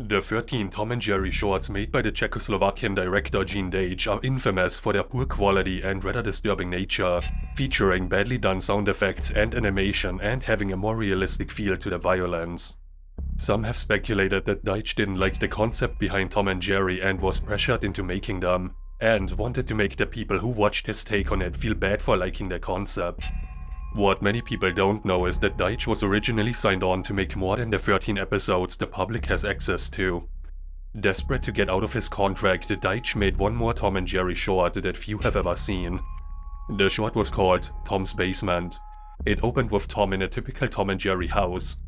The 13 Tom and Jerry shorts made by the Czechoslovakian director Deitch are infamous for their poor quality and rather disturbing nature, featuring badly done sound effects and animation and having a more realistic feel to the violence. Some have speculated that Deitch didn't like the concept behind Tom and Jerry and was pressured into making them, and wanted to make the people who watched his take on it feel bad for liking the concept. What many people don't know is that Deitch was originally signed on to make more than the 13 episodes the public has access to. Desperate to get out of his contract, Deitch made one more Tom and Jerry short that few have ever seen. The short was called Tom's Basement. It opened with Tom in a typical Tom and Jerry house.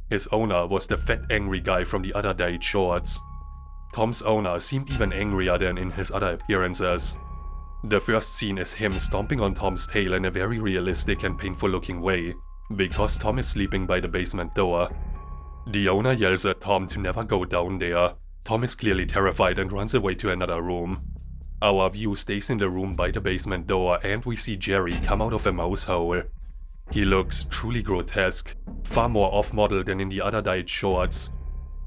His owner was the fat angry guy from the other Deitch shorts. Tom's owner seemed even angrier than in his other appearances. The first scene is him stomping on Tom's tail in a very realistic and painful looking way, because Tom is sleeping by the basement door. The owner yells at Tom to never go down there. Tom is clearly terrified and runs away to another room. Our view stays in the room by the basement door and we see Jerry come out of a mouse hole. He looks truly grotesque, far more off-model than in the other Deitch shorts.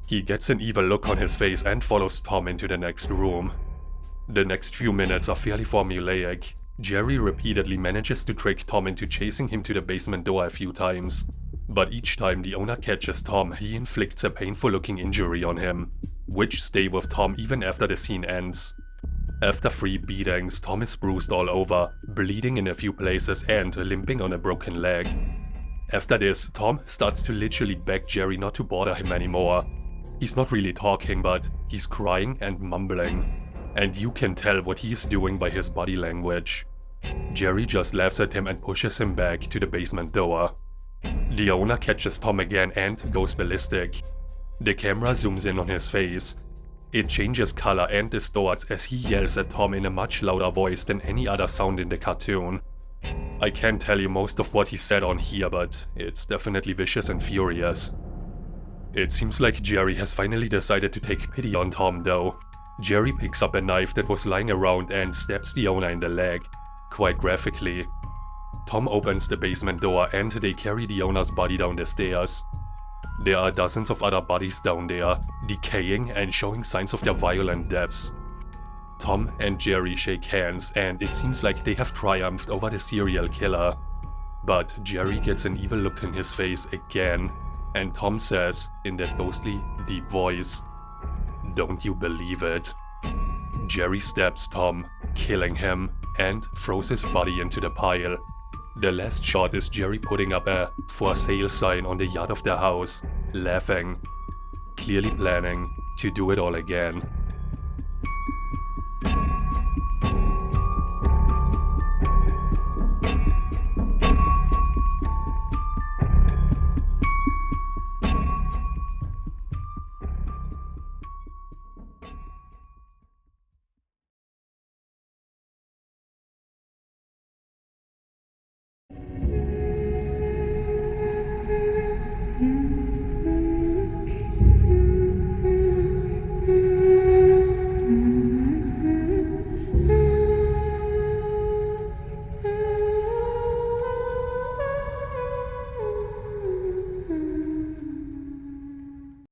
He gets an evil look on his face and follows Tom into the next room. The next few minutes are fairly formulaic. Jerry repeatedly manages to trick Tom into chasing him to the basement door a few times. But each time the owner catches Tom, he inflicts a painful looking injury on him, which stay with Tom even after the scene ends. After 3 beatings, Tom is bruised all over, bleeding in a few places and limping on a broken leg. After this, Tom starts to literally beg Jerry not to bother him anymore. He's not really talking, but he's crying and mumbling. And you can tell what he's doing by his body language. Jerry just laughs at him and pushes him back to the basement door. The owner catches Tom again and goes ballistic. The camera zooms in on his face. It changes color and distorts as he yells at Tom in a much louder voice than any other sound in the cartoon. I can't tell you most of what he said on here, but it's definitely vicious and furious. It seems like Jerry has finally decided to take pity on Tom though. Jerry picks up a knife that was lying around and stabs the owner in the leg, quite graphically. Tom opens the basement door and they carry the owner's body down the stairs. There are dozens of other bodies down there, decaying and showing signs of their violent deaths. Tom and Jerry shake hands and it seems like they have triumphed over the serial killer. But Jerry gets an evil look in his face again, and Tom says in that ghostly, deep voice, "Don't you believe it?" Jerry stabs Tom, killing him, and throws his body into the pile. The last shot is Jerry putting up a "for sale" sign on the yard of the house, laughing, clearly planning to do it all again.